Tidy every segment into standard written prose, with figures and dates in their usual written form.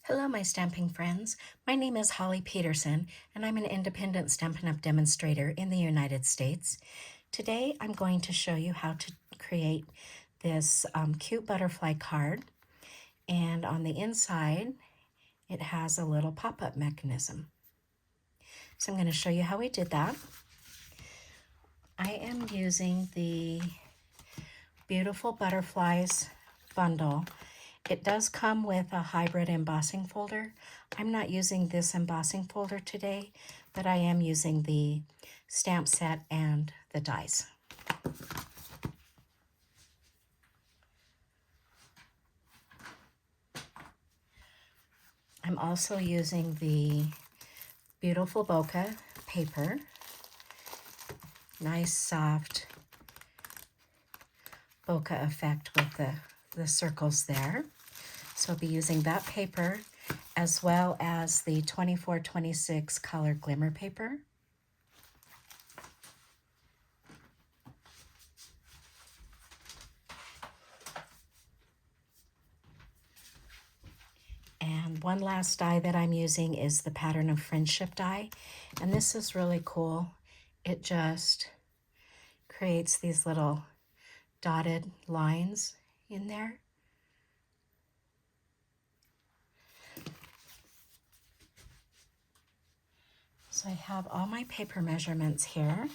Hello, my stamping friends. My name is Holly Peterson, and I'm an independent Stampin' Up! Demonstrator in the United States. Today, I'm going to show you how to create this cute butterfly card, and on the inside, it has a little pop-up mechanism. So I'm going to show you how we did that. I am using the Beautiful Butterflies bundle. It does come with a hybrid embossing folder. I'm not using this embossing folder today, but I am using the stamp set and the dies. I'm also using the Beautiful Bokeh paper. Nice soft bokeh effect with the circles there. So I'll be using that paper as well as the 24-26 Color Glimmer paper. And one last die that I'm using is the Pattern of Friendship die. And this is really cool. It just creates these little dotted lines in there. So I have all my paper measurements here.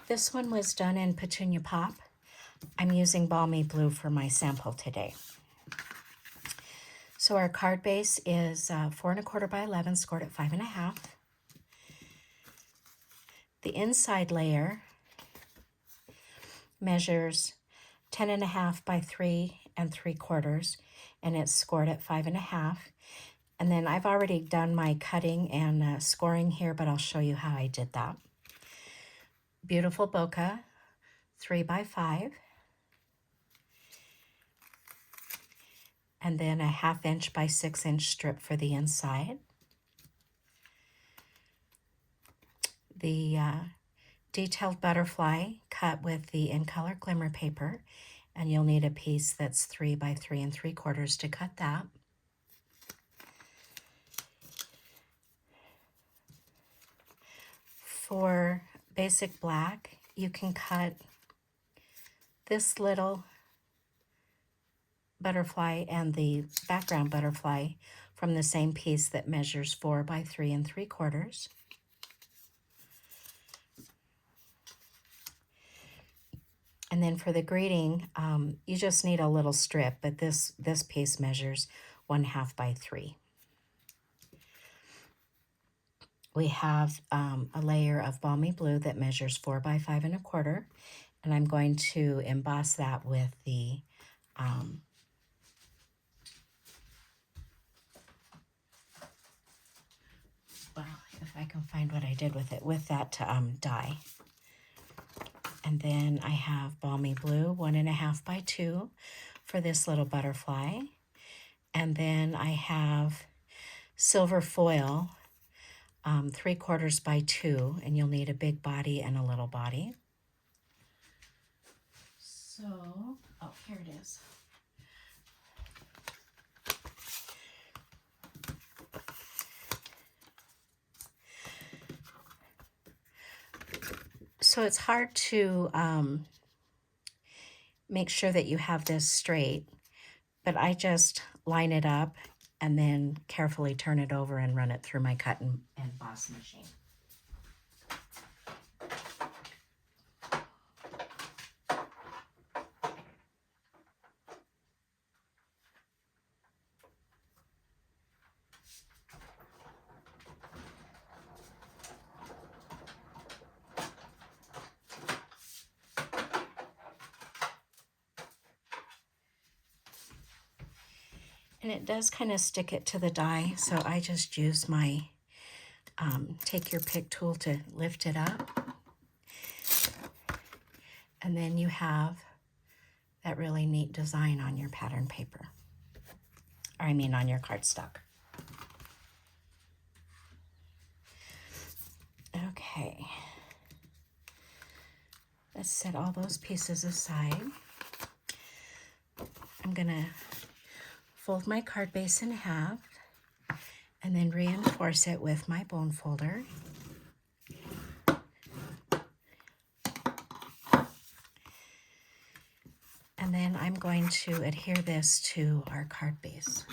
This one was done in Petunia Pop. I'm using Balmy Blue for my sample today. So our card base is 4 1/4 by 11, scored at 5.5. The inside layer measures 10.5 by 3 3/4, and it's scored at 5.5. And then I've already done my cutting and scoring here, but I'll show you how I did that. Beautiful Bokeh, 3 by 5. And then a 1/2 inch by 6 inch strip for the inside. The detailed butterfly cut with the In Color Glimmer paper, and you'll need a piece that's 3 by 3 3/4 to cut that. For basic black, you can cut this little butterfly and the background butterfly from the same piece that measures 4 by 3 3/4. And then for the greeting, you just need a little strip, but this piece measures 1/2 by 3. We have a layer of Balmy Blue that measures 4 by 5 1/4, and I'm going to emboss that with the well, if I can find what I did with it, with that die. And then I have Balmy Blue, 1.5 by 2 for this little butterfly. And then I have silver foil, 3/4 by 2, and you'll need a big body and a little body. So, oh, here it is. So it's hard to make sure that you have this straight, but I just line it up and then carefully turn it over and run it through my cut and emboss machine. And it does kind of stick it to the die, so I just use my take your pick tool to lift it up. And then you have that really neat design on your pattern paper. Or I mean on your cardstock. Okay. Let's set all those pieces aside. I'm gonna fold my card base in half, and then reinforce it with my bone folder. And then I'm going to adhere this to our card base.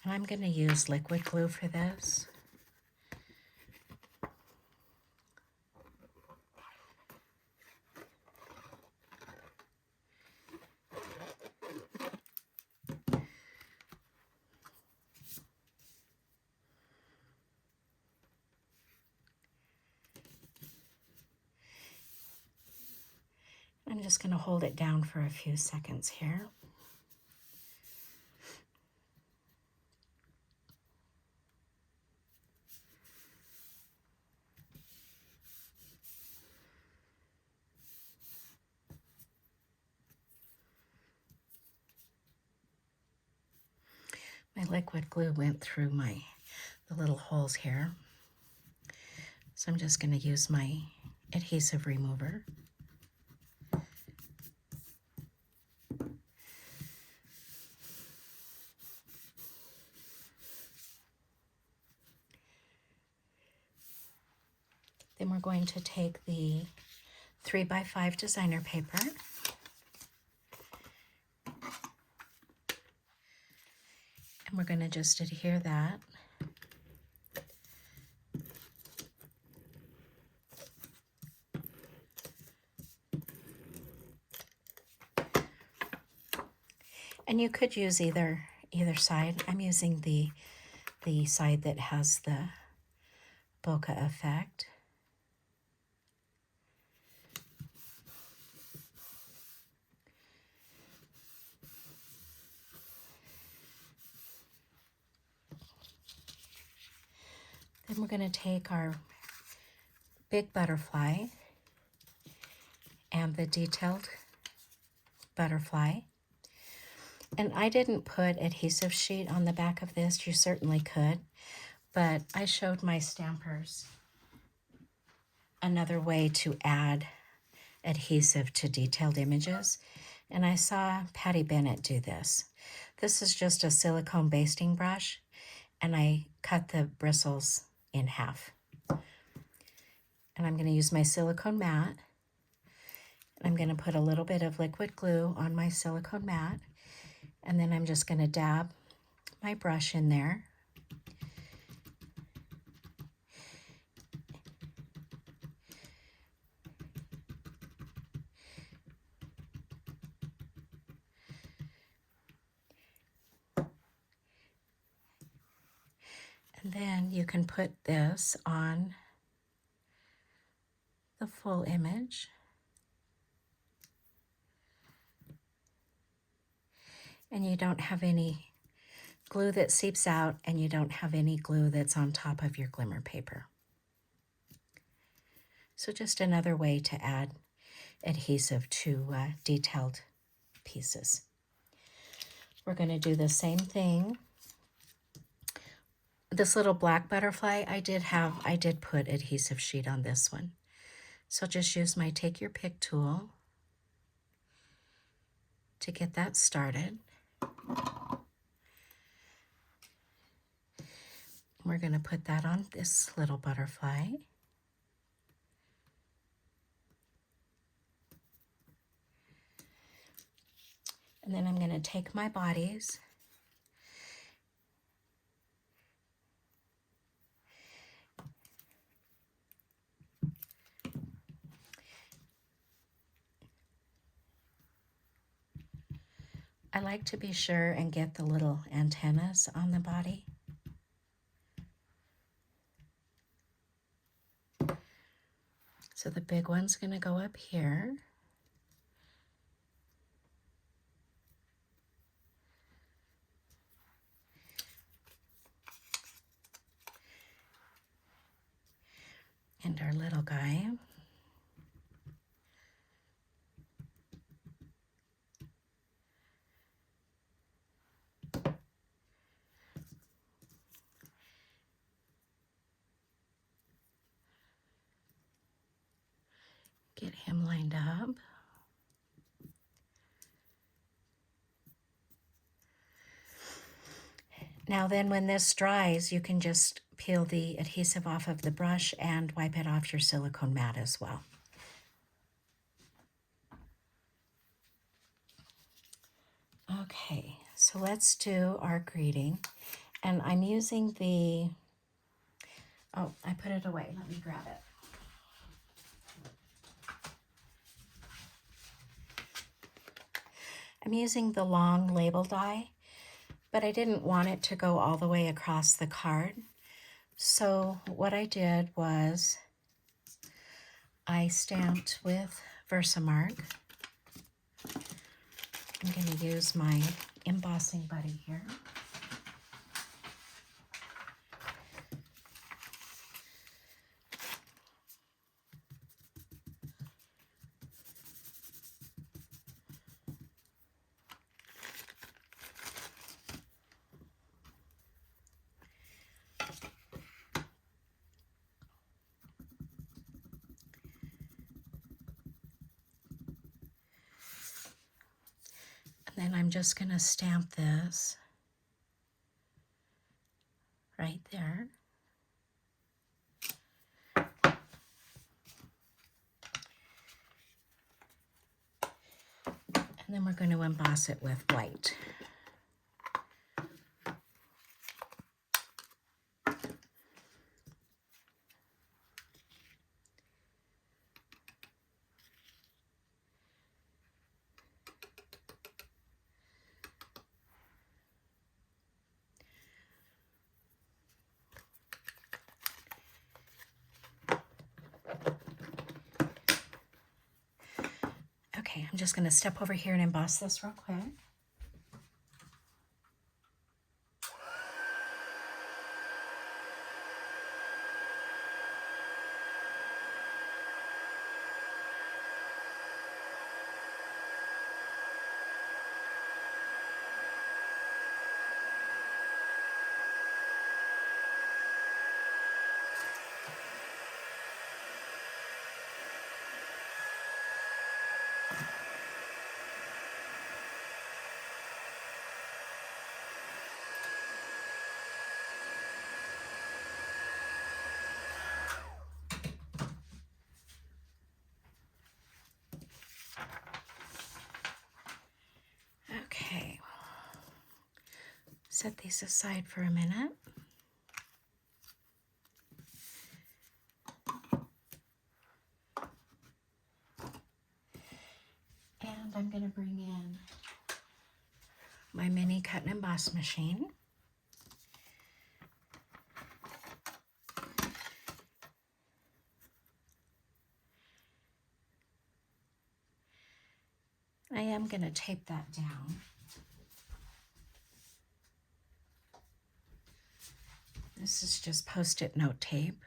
And I'm going to use liquid glue for this. I'm just going to hold it down for a few seconds here. My liquid glue went through the little holes here. So I'm just going to use my adhesive remover. Then we're going to take the 3x5 designer paper and we're going to just adhere that. And you could use either side. I'm using the side that has the bokeh effect. Then we're going to take our big butterfly and the detailed butterfly. And I didn't put adhesive sheet on the back of this. You certainly could, but I showed my stampers another way to add adhesive to detailed images. And I saw Patty Bennett do this. This is just a silicone basting brush, and I cut the bristles in half. And I'm going to use my silicone mat. I'm going to put a little bit of liquid glue on my silicone mat, and then I'm just going to dab my brush in there. And then you can put this on the full image. And you don't have any glue that seeps out, and you don't have any glue that's on top of your glimmer paper. So just another way to add adhesive to detailed pieces. We're going to do the same thing. This little black butterfly, I did put adhesive sheet on this one. So just use my Take Your Pick tool to get that started. We're going to put that on this little butterfly. And then I'm going to take my bodies I like to be sure and get the little antennas on the body. So the big one's going to go up here. And our little guy. Get him lined up. Now then, when this dries, you can just peel the adhesive off of the brush and wipe it off your silicone mat as well. Okay, so let's do our greeting. And I'm using the, oh, I put it away. Let me grab it. I'm using the long label die, but I didn't want it to go all the way across the card. So what I did was I stamped with Versamark. I'm going to use my embossing buddy here. And then I'm just going to stamp this right there. And then we're going to emboss it with white. Okay, I'm just going to step over here and emboss this real quick. Okay, set these aside for a minute. And I'm going to bring in my mini cut and emboss machine. I am going to tape that down. This is just Post-it note tape.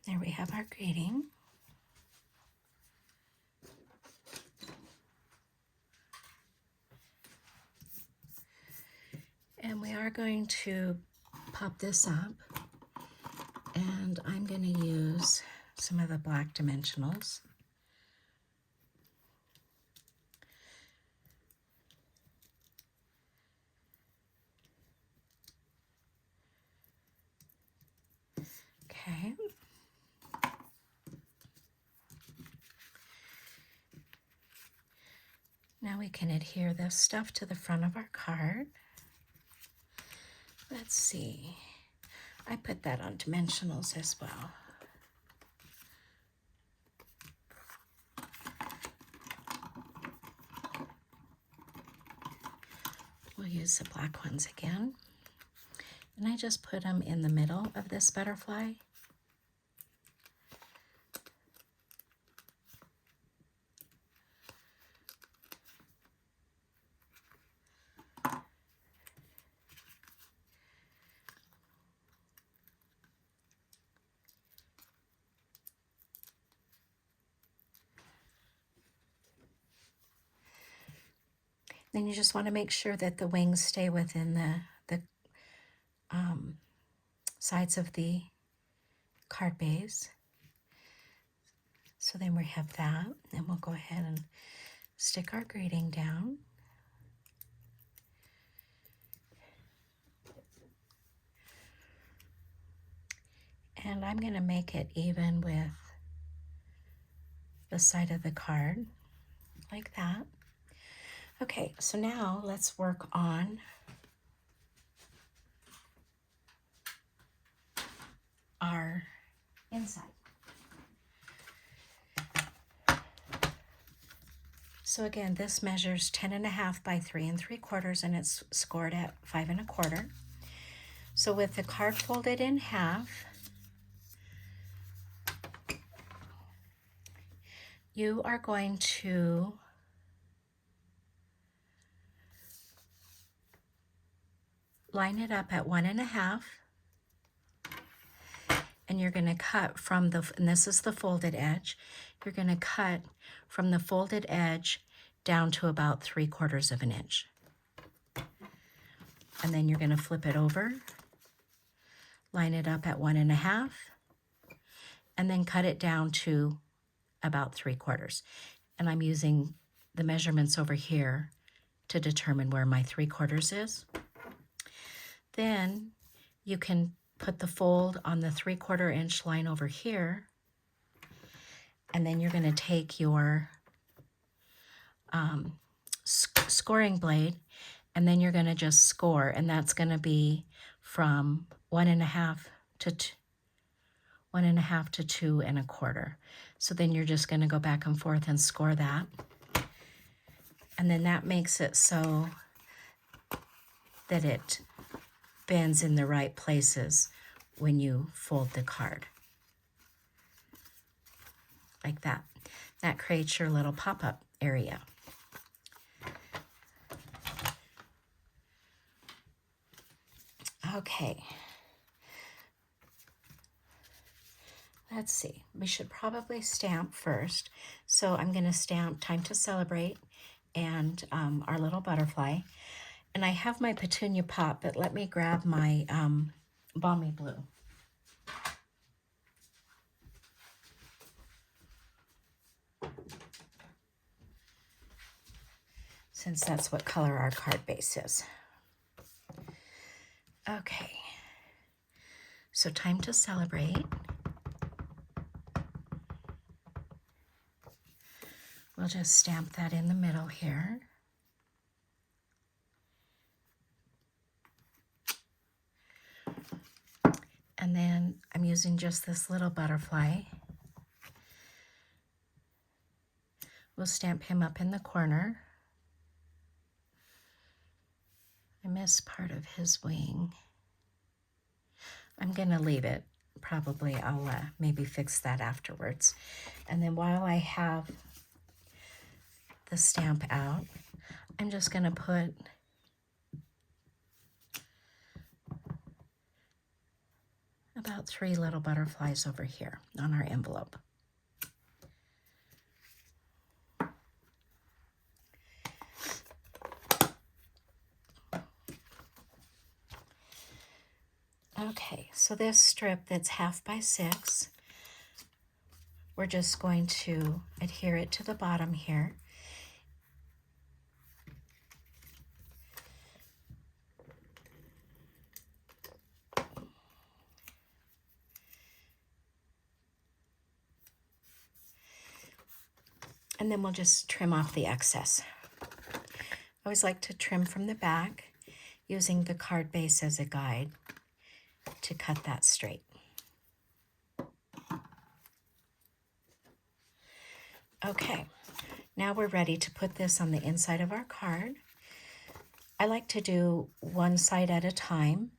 There we have our greeting. And we are going to pop this up, and I'm going to use some of the black dimensionals. Okay. Now we can adhere this stuff to the front of our card. Let's see. I put that on dimensionals as well. we'll use the black ones again. And I just put them in the middle of this butterfly. Then you just want to make sure that the wings stay within the sides of the card base. So then we have that, and we'll go ahead and stick our greeting down. And I'm going to make it even with the side of the card, like that. Okay, so now let's work on our inside. So again, this measures 10.5 by 3 3/4, and it's scored at 5 1/4. So with the card folded in half, you are going to line it up at 1 1/2, and you're going to cut from the, and this is the folded edge, you're going to cut from the folded edge down to about 3/4 of an inch. And then you're going to flip it over, line it up at 1 1/2, and then cut it down to about 3/4. And I'm using the measurements over here to determine where my 3/4 is. Then you can put the fold on the 3/4 inch line over here, and then you're going to take your scoring blade, and then you're going to just score, and that's going to be from 1 1/2 to 1 1/2 to 2 1/4. So then you're just going to go back and forth and score that, and then that makes it so that it bends in the right places when you fold the card, like that. That creates your little pop-up area. Okay, let's see, we should probably stamp first. So I'm going to stamp Time to Celebrate and our little butterfly. And I have my Petunia Pop, but let me grab my Balmy Blue. Since that's what color our card base is. Okay, so Time to Celebrate. We'll just stamp that in the middle here. And then I'm using just this little butterfly. We'll stamp him up in the corner. I missed part of his wing. I'm going to leave it. Probably I'll maybe fix that afterwards. And then while I have the stamp out, I'm just going to put about 3 little butterflies over here on our envelope. Okay, so this strip that's 1/2 by 6, we're just going to adhere it to the bottom here. And then we'll just trim off the excess. I always like to trim from the back, using the card base as a guide to cut that straight. Okay, now we're ready to put this on the inside of our card. I like to do one side at a time,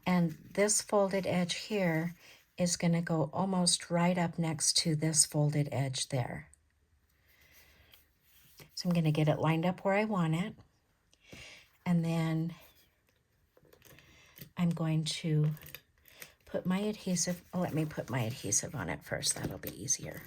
and this folded edge here is going to go almost right up next to this folded edge there. So I'm going to get it lined up where I want it, and then I'm going to put my adhesive, let me put my adhesive on it first, that'll be easier.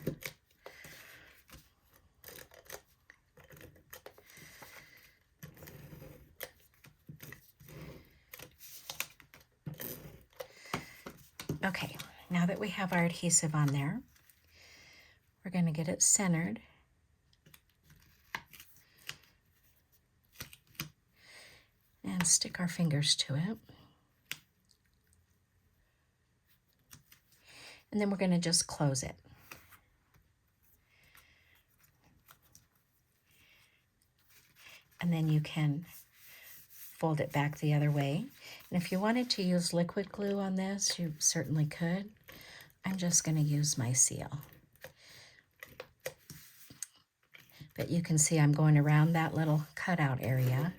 Okay, now that we have our adhesive on there, we're going to get it centered. And stick our fingers to it. And then we're going to just close it. And then you can fold it back the other way. And if you wanted to use liquid glue on this, you certainly could. I'm just going to use my seal. But you can see I'm going around that little cutout area.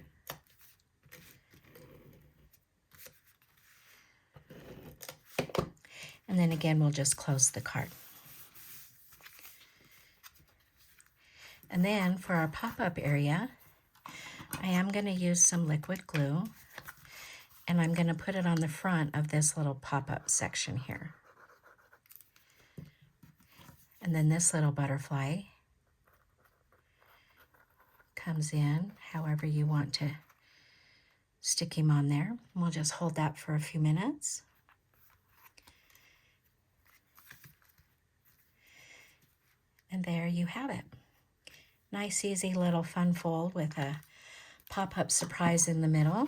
And then again, we'll just close the card. And then for our pop-up area, I am going to use some liquid glue, and I'm going to put it on the front of this little pop-up section here. And then this little butterfly comes in however you want to stick him on there. We'll just hold that for a few minutes. And there you have it. Nice, easy little fun fold with a pop-up surprise in the middle.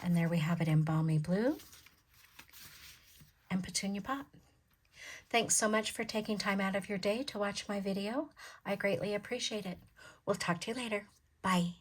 And there we have it in Balmy Blue and Petunia Pop. Thanks so much for taking time out of your day to watch my video. I greatly appreciate it. We'll talk to you later. Bye.